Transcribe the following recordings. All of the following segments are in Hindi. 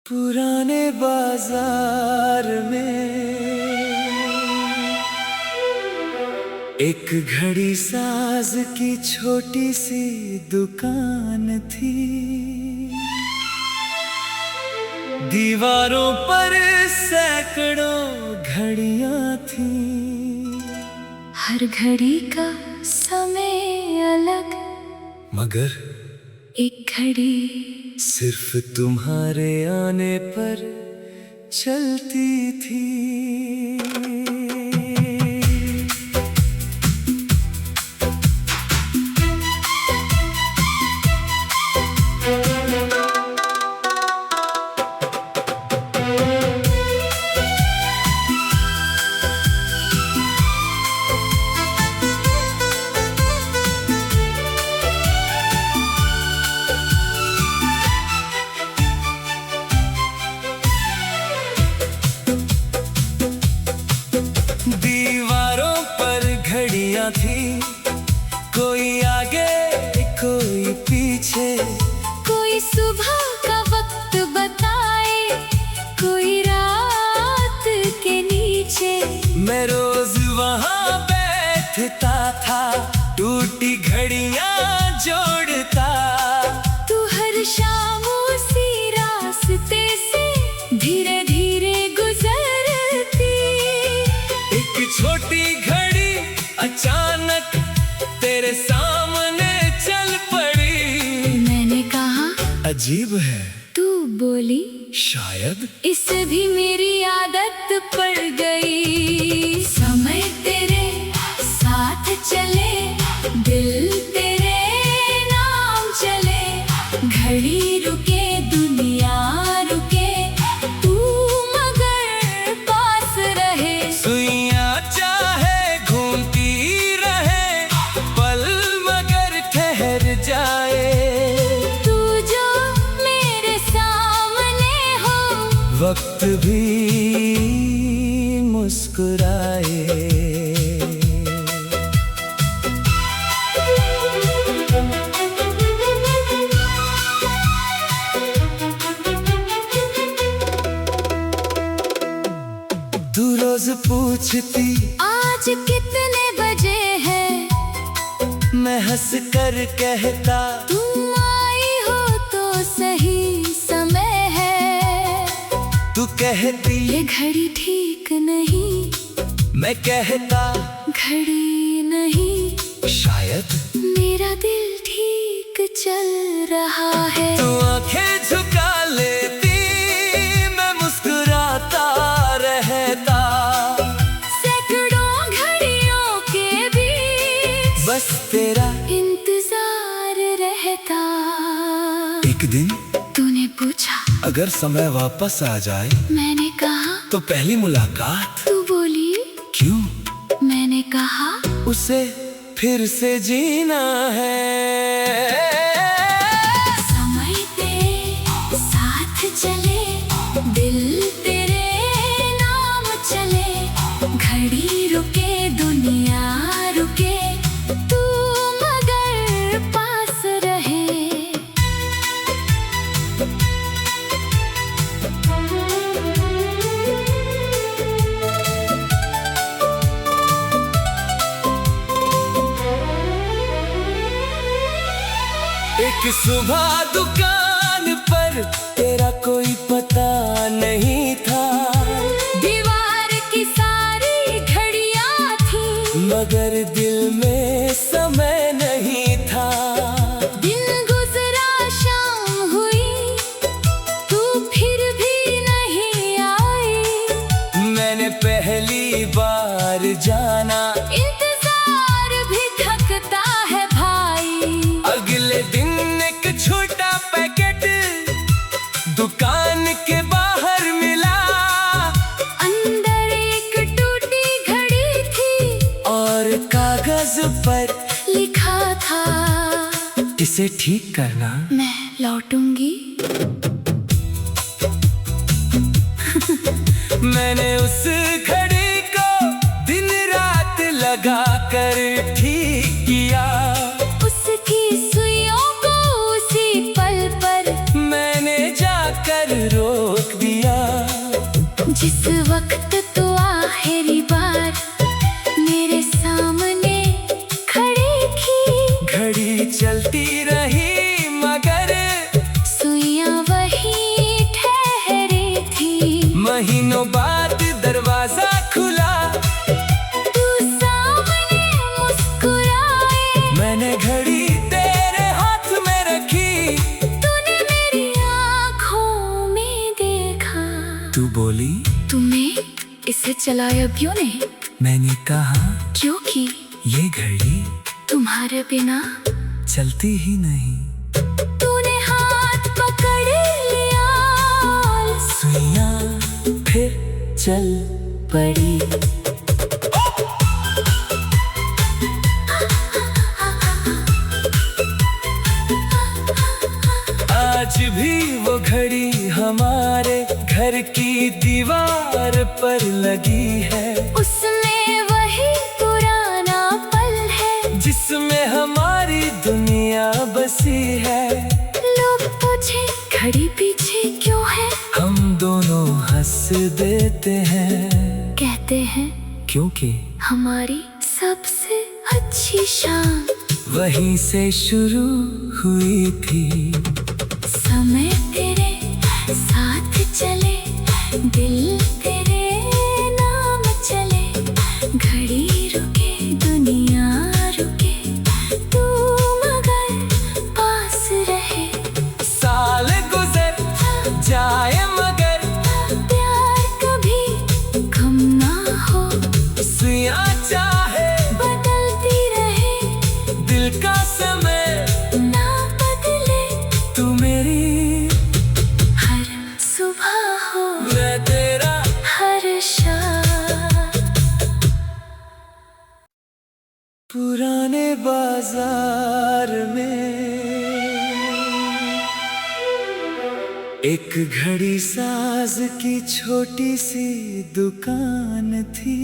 पुराने बाजार में एक घड़ी साज की छोटी सी दुकान थी। दीवारों पर सैकड़ों घड़ियां थी। हर घड़ी का समय अलग, मगर एक घड़ी सिर्फ तुम्हारे आने पर चलती थी। दीवारों पर घड़ियां थी, कोई आगे कोई पीछे, कोई सुबह का वक्त बताए, कोई रात के नीचे। मैं रोज वहां बैठता था, टूटी घड़ियां जोड़ता। तू हर शाम उसी रास्ते से धीरे धीरे गुजरती। एक छोटी घड़ी अचानक तेरे सामने चल पड़ी। मैंने कहा अजीब है, तू बोली शायद इससे भी मेरी आदत पड़ गई। समय तेरे साथ चले, दिल तेरे नाम चले। घड़ी रुके दुनिया रुके, तू मगर पास रहे। सुइयां चाहे घूमती रहे, पल मगर ठहर जाए। तू जो मेरे सामने हो, वक्त भी मुस्कुराए। तू रोज पूछती आज कितने बजे हैं। मैं हंस कर कहता तुम आई हो तो सही समय है। तू कहती ये घड़ी ठीक नहीं, मैं कहता घड़ी नहीं, शायद मेरा दिल ठीक चल रहा है। तू आंखें झुका लेती, मैं मुस्कुराता रहता। सैकड़ों घड़ियों के बीच बस तेरा इंतजार रहता। एक दिन तूने पूछा, अगर समय वापस आ जाए मैंने कहा तो पहली मुलाकात तू बोली क्यों? मैंने कहा उसे फिर से जीना है। समय तेरे साथ चले, दिल तेरे नाम चले। घड़ी रुके दुनिया रुके, तू मगर पास रहे। एक सुबह दुकान पर तेरा कोई पता नहीं था। दीवार की सारी घड़ियां थी, मगर दिल में समय नहीं था। दिन गुजरा शाम हुई, तू फिर भी नहीं आई। मैंने पहली बार जाना इंतजार भी थकता है भाई। अगले दिन एक छोटा पैकेट दुकान के बाहर मिला। अंदर एक टूटी घड़ी थी और कागज पर लिखा था, इसे ठीक करना मैं लौटूंगी। मैंने उस घड़ी को दिन रात लगा कर ठीक किया। उसकी सुइयों को उसी पल पर मैंने जाकर कर रोक दिया। जिस वक्त तो आखिरी बार मेरे सामने खड़ी थी, घड़ी चलती रही मगर सुइयां वही ठहरी थी। महीनों बाद दरवाजा खुला, तू सामने मुस्कुराए। मैंने घड़ी तेरे हाथ में रखी, तूने मेरी आँखों में देखा। तू बोली तुम्हें इसे चलाया क्यों नहीं? मैंने कहा क्योंकि ये घड़ी तुम्हारे बिना चलती ही नहीं। तूने हाथ पकड़ लिया, सुइयां फिर चल पड़ी। आज भी वो घड़ी हमारे घर की दीवार पर लगी है। उसमें वही पुराना पल है जिसमें हमारी दुनिया बसी है। लोग पूछे घड़ी पीछे क्यों है? हम दोनों हंस देते हैं, कहते हैं क्योंकि हमारी सबसे अच्छी शाम वहीं से शुरू हुई थी। समय तेरे साथ चले, दिल तेरे नाम चले। घड़ी रुके, दुनिया रुके, तू मगर पास रहे। साल गुजर जाए मगर प्यार कभी कम ना हो, सुइयां चाहे बदलती रहे। दिल का समय ना बदले, तू मेरी, हर सुबह हो मैं तेरा। हर शाम। पुराने बाजार में एक घड़ी साज की छोटी सी दुकान थी।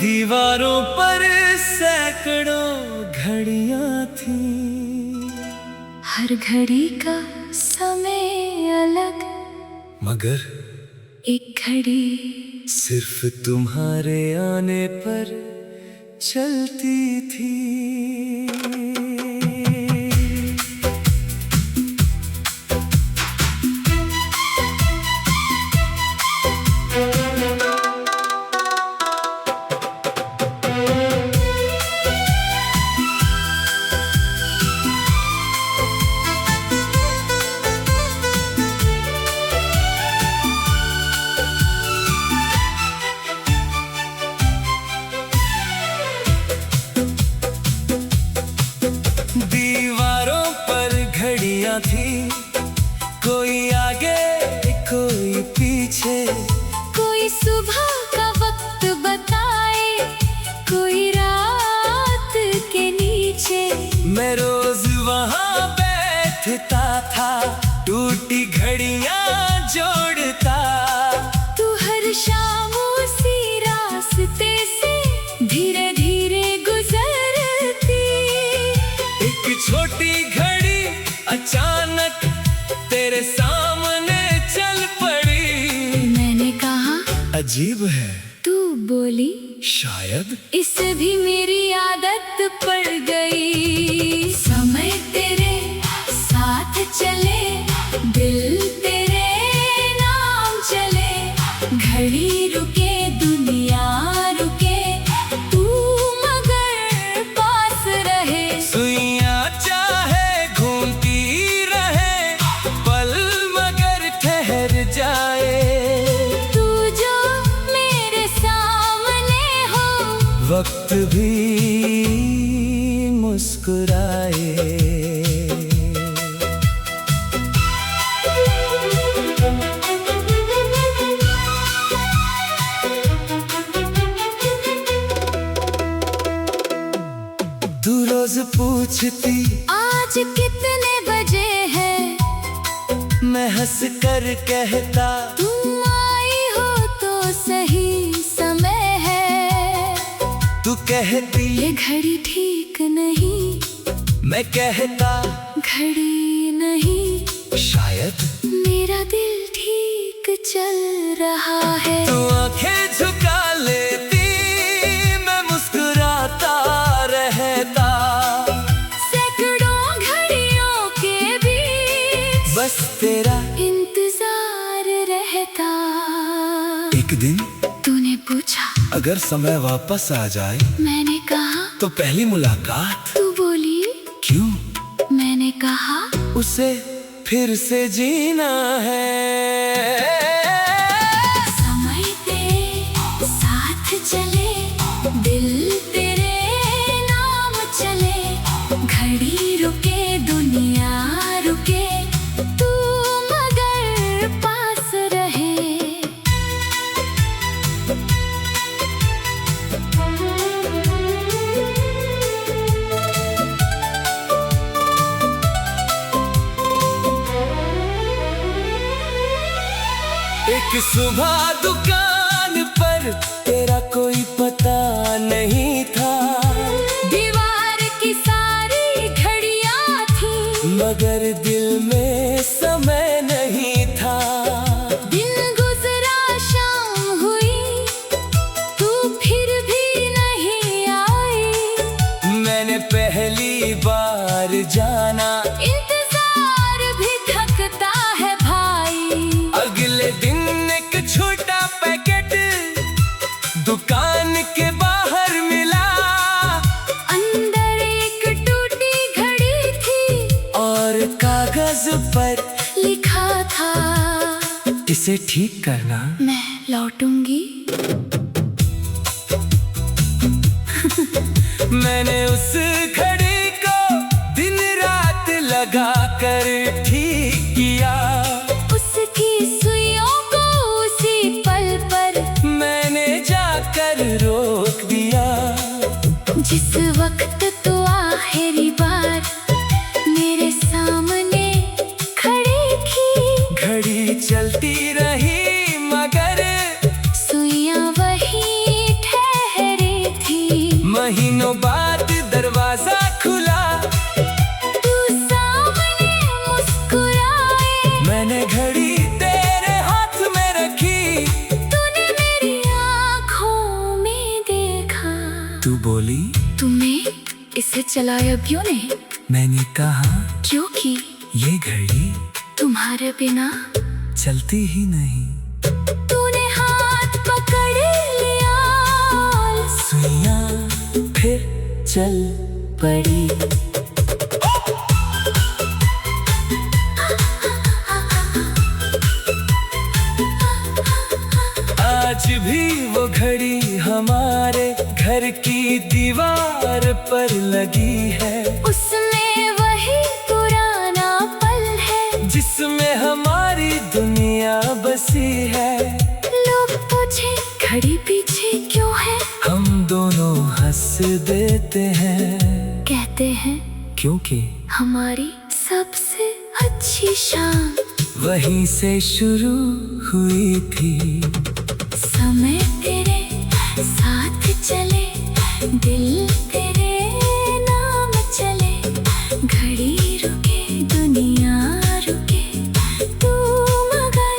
दीवारों पर सैकड़ों घड़ियां थी, हर घड़ी का समय अलग, मगर एक घड़ी सिर्फ तुम्हारे आने पर चलती थी। दीवारों पर घड़ियां थी, कोई आगे कोई पीछे। कोई सुबह का वक्त बताए, कोई रात के नीचे। मैं रोज वहाँ बैठता था, टूटी घड़ियां जोड़ता। तू हर शाम उसी रास्ते से धीरे धीरे गुजरती। एक छोटी घड़ी अचानक तेरे सामने चल पड़ी। मैंने कहा अजीब है, तू बोली शायद इस भी मेरी आदत पड़ गई। समय तेरे साथ चले, दिल तेरे नाम चले। घड़ी रुके, दुनिया रुके, तू मगर पास रहे। सुइयां चाहे घूमती रहे, पल मगर ठहर जाए। तू जो मेरे सामने हो, वक्त भी मुस्कुराए। तू रोज पूछती आज कितने बजे हैं? मैं हंस कर कहता तुम आई हो तो सही समय है। तू कहती ये घड़ी ठीक नहीं, मैं कहता घड़ी नहीं शायद मेरा दिल ठीक चल रहा है। तू आंखें झुका लेती, मैं मुस्कुराता रहता। सैकड़ों घड़ियों के बीच बस तेरा इंतजार रहता। एक दिन तूने पूछा अगर समय वापस आ जाए, मैंने कहा तो पहली मुलाकात। तू बोली क्यों? मैंने कहा उसे फिर से जीना है। समय तेरे साथ चले, दिल तेरे नाम चले। घड़ी रुके दुनिया रुके, तू मगर पास रहे। एक सुबह दुकान पर तेरा कोई पता नहीं था। दीवार की सारी घड़ियां थी, मगर दिल में समय नहीं था। दिन गुजरा शाम हुई, तू फिर भी नहीं आई। मैंने पहली बार जाना, इंतजार भी थकता है भाई। अगले दिन एक छोटा पैकेट दुकान के बाहर मिला। अंदर एक टूटी घड़ी थी और कागज पर लिखा था, इसे ठीक करना मैं लौटूंगी। मैंने उस घड़ी को दिन रात लगा कर ठीक किया। उसकी सुइयों को उसी पल पर मैंने जाकर रोक दिया। जिस वक्त तू आखिरी बार मेरे सामने खड़ी थी। घड़ी चलती रही मगर सुइयां वही ठहरी थी। महीनों बाद दरवाजा खुला, तू सामने मुस्कुराए। मैंने घड़ी तेरे हाथ में रखी। तूने मेरी आँखों में देखा। तू बोली तुम्हें इसे चलाया क्यों ने? मैंने कहा क्योंकि ये घड़ी तुम्हारे बिना चलती ही नहीं। तूने हाथ पकड़ लिया, सुइयां फिर चल पड़ी। आज भी वो घड़ी हमारे घर की दीवार पर लगी है। उसमें वही पुराना पल है जिसमें हमारी दुनिया बसी है। लोग पूछे घड़ी पीछे क्यों है, हम दोनों हंस देते हैं, कहते हैं क्योंकि हमारी सबसे अच्छी शाम वहीं से शुरू हुई थी। समय तेरे साथ चले, दिल तेरे नाम चले। घड़ी रुके दुनिया रुके, तू मगर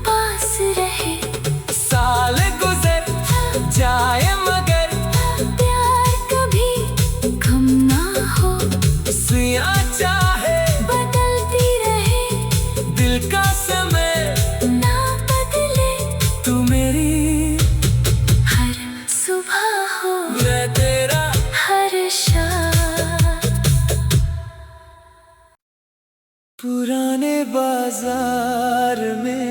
पास रहे। साल गुजर जाए मगर प्यार कभी कम ना हो, सुइयां चाहे बदलती रहे। दिल का समय ना बदले, तू मेरी हर सुबह हो मैं तेरा। हर शाम। पुराने बाजार में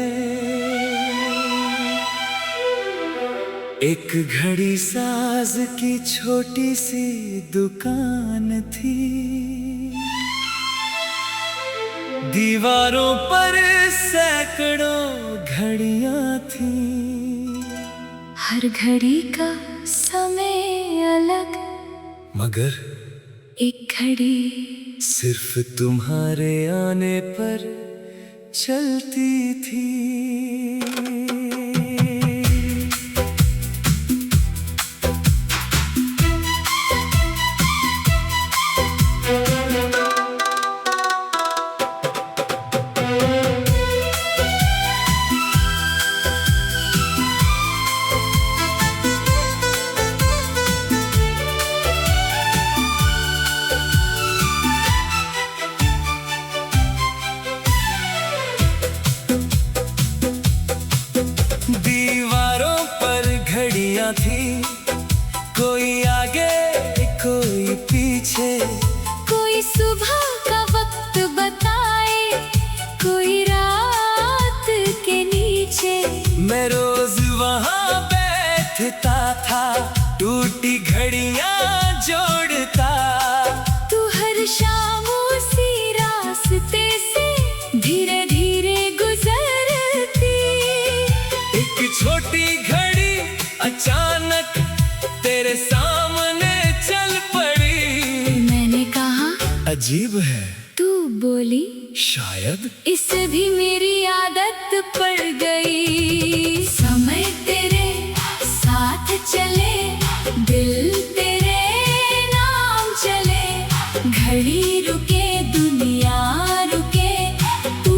एक घड़ी साज की छोटी सी दुकान थी। दीवारों पर सैकड़ों घड़ियां थी। हर घड़ी का समय अलग, मगर एक घड़ी सिर्फ तुम्हारे आने पर चलती थी। घड़ियां थी, कोई आगे कोई पीछे, कोई सुबह का वक्त बताए, कोई रात के नीचे। मैं रोज वहाँ बैठता था, टूटी घड़ियां जोड़ता। तू हर शाम उसी रास्ते से धीरे धीरे गुजरती। एक छोटी घड़ी अचानक तेरे सामने चल पड़ी। मैंने कहा अजीब है, तू बोली शायद इससे भी मेरी आदत पड़ गई। समय तेरे साथ चले, दिल तेरे नाम चले। घड़ी रुके दुनिया रुके, तू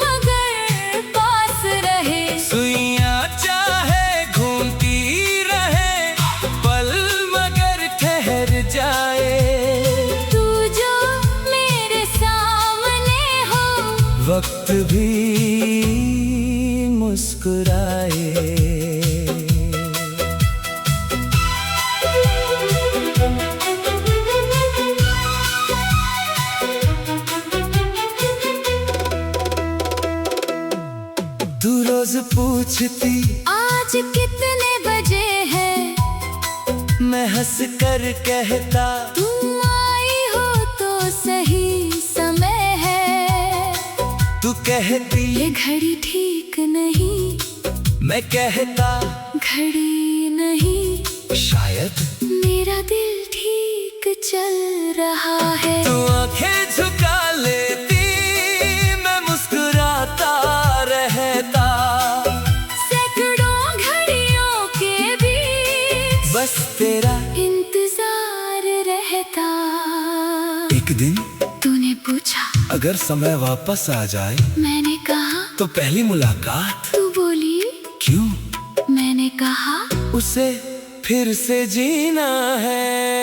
मगर पास रहे। सुइयां चाहे घूमती रहे, पल मगर ठहर जाए। तू जो मेरे सामने हो, वक्त भी मुस्कुराए। तू रोज पूछती आज कितने बजे हैं। मैं हंस कर कहता तुम आई हो तो सही समय है। तू कहती ये घड़ी ठीक नहीं, मैं कहता घड़ी नहीं। शायद मेरा दिल ठीक चल रहा है। तू आंखें झुका लेती, मैं मुस्कुराता रहता। सैकड़ों घड़ियों के बीच बस तेरा इंतजार रहता। एक दिन तूने पूछा, अगर समय वापस आ जाए मैंने कहा तो पहली मुलाकात। तू बोली क्यों? मैंने कहा उसे फिर से जीना है।